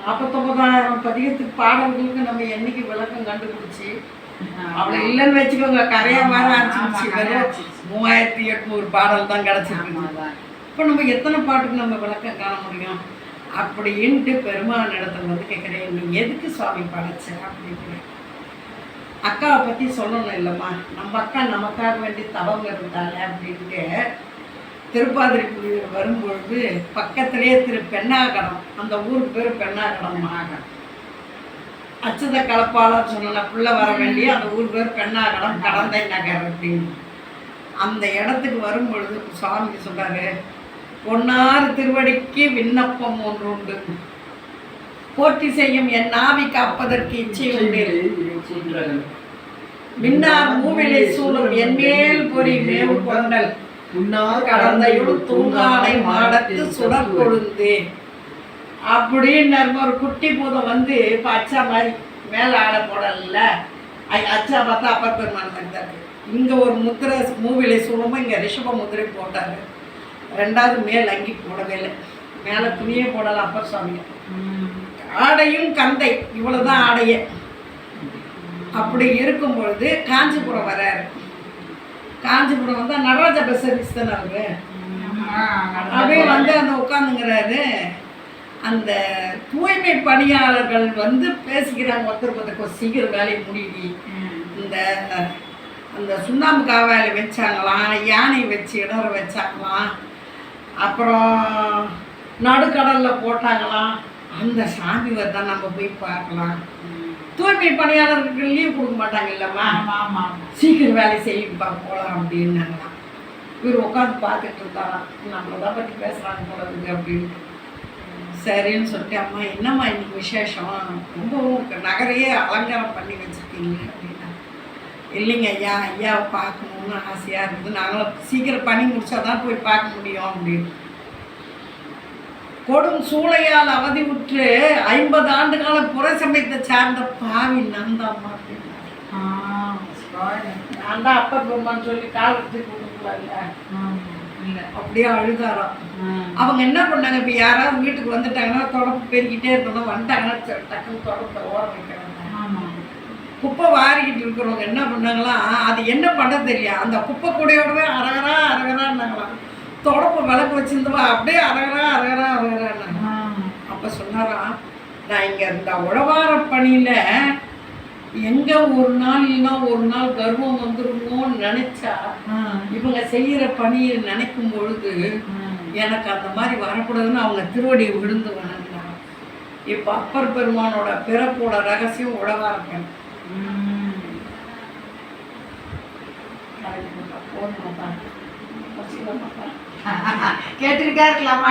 49,000 பதிகத்துக்கு பாடல்களுக்கு நம்ம என்னைக்கு விளக்கம் கண்டுபிடிச்சி அவளை இல்லைன்னு வச்சுக்கோங்க, கரையா வர ஆரம்பிச்சு. வெறும் 3800 பாடல் தான் கிடச்சிருக்கு. இப்போ நம்ம எத்தனை பாட்டுக்கு நம்ம விளக்கம் காண முடியும்? அப்படின்ட்டு பெருமான் இடத்துல வந்து கேட்குறேன், நீ எதுக்கு சுவாமி படைச்ச அப்படின்னு. அக்காவை பற்றி சொல்லணும் இல்லைம்மா, நம்ம அக்கா நமக்காக வேண்டி தவங்க இருந்தாங்க அப்படின்ட்டு திருப்பாதிரி புலியூர் வரும்பொழுது பக்கத்திலே பெண்ணாகடம், அந்த ஊருக்கு பேர் பெண்ணாகடம். அச்சுத கலப்பாளர் சொன்ன பிள்ளை வர வேண்டிய அந்த ஊர் பேர் பெண்ணாகடம், கடந்தை நகர் அப்படின்னு. அந்த இடத்துக்கு வரும்பொழுது சுவாமிக்கு சொல்றாரு, பொன்னாறு திருவடிக்கு விண்ணப்பம் ஒன்று உண்டு, போற்றி செய்யும் என் நாவி காப்பதற்கு இச்சை உண்டு, மின்னார் மூவிலை சூழும் என் மேல் பொறி மேவு கொண்டல், கடந்தையுள் தூங்கானை மாடத்து சுடர் கொழுந்து அப்படின்னு ஒரு குட்டி பூதம் வந்து இப்போ அச்சா மாதிரி மேலே ஆடை போடல. அச்சா பார்த்தா அப்பர் பெருமான் மாதிரி தான் இருக்கு. இங்கே ஒரு முத்திரை மூவிலை சூழமும் இங்கே ரிஷப முத்திரை போட்டார். ரெண்டாவது மேல் அங்கி போடவே இல்லை, மேலே துணியே போடலாம் அப்பர் சுவாமி. ஆடையும் கந்தை, இவ்வளோதான் ஆடையே. அப்படி இருக்கும் பொழுது காஞ்சிபுரம் வர்றாரு. காஞ்சிபுரம் வந்து நடராஜ பஸ் சர்வீஸ் தானே அவரு. அப்படியே வந்து அந்த உட்காந்துங்கிறாரு. அந்த தூய்மை பணியாளர்கள் வந்து பேசிக்கிறாங்க ஒருத்தருக்கு ஒருத்தருக்கு, சீக்கிரம் வேலையை முடியுது. இந்த அந்த சுண்ணாம்பு காவாலை வச்சாங்களாம், யானை வச்சு இடற வச்சாங்களாம், அப்புறம் நடுக்கடலில் போட்டாங்களாம். அந்த சாமி தான் நம்ம போய் பார்க்கலாம். தூய்மை பணியாளர்களுக்கு லீவ் கொடுக்க மாட்டாங்க இல்லைம்மா, சீக்கிரம் வேலை செய்யுப்பா போகலாம் அப்படின்னாங்களாம். இவர் உட்காந்து பார்த்துட்டு இருந்தாராம், நம்மளை தான் பற்றி பேசுகிறாங்க போல இருக்கு அப்படின்ட்டு. சரின்னு சொல்லிட்டு, அம்மா என்னம்மா இன்னைக்கு விசேஷம், ரொம்பவும் நகரையே அலங்காரம் பண்ணி வச்சுருக்கீங்க அப்படின்னா. இல்லைங்க ஐயா, ஐயாவை பார்க்கணுன்னு ஆசையாக இருக்குது, நாங்களும் சீக்கிரம் பண்ணி முடிச்சா தான் போய் பார்க்க முடியும் அப்படின்னு. கொடும் சூளையால் அவதி உற்று 50 ஆண்டு கால புற சமயத்தை சார்ந்த பாவி நந்தாம்மா அப்படின்னா. நான் தான் அப்பர் பெருமான்னு சொல்லி காலத்துக்கு கொடுக்கல, அப்படியே அழுதாராம். அவங்க என்ன பண்ணாங்க, இப்போ யாராவது வீட்டுக்கு வந்துட்டாங்கன்னா தொடப்பு பெருக்கிட்டே இருக்கணும், வந்துட்டாங்கன்னா டக்குன்னு தொடப்பை ஓர வைக்கிறாங்க. குப்பை வாரிக்கிட்டு இருக்கிறவங்க என்ன பண்ணாங்களாம், அது என்ன பண்ண தெரியும், அந்த குப்பை கூடையோடவே அரகரா அரகரான்னாங்களாம். தொடப்பை விளக்கு வச்சிருந்தவா அப்படியே அரகரா அரகரா அரகரான்னாங்க. அப்போ சொன்னாராம், நான் இங்கே இந்த உழவார பணியில் எங்கே ஒரு நாள் இல்லைன்னா ஒரு நாள் கர்வம் வந்துருமோன்னு நினச்சா, இவங்க செய்கிற பணியை நினைக்கும் பொழுது எனக்கு அந்த மாதிரி வரக்கூடாதுன்னு அவங்க திருவடியை விழுந்து வணங்கினாங்க. இப்போ அப்பர் பெருமானோட பிறப்போட ரகசியம் உழவார பணி. கேட்டுக்கிட்டே இருக்கலாமா?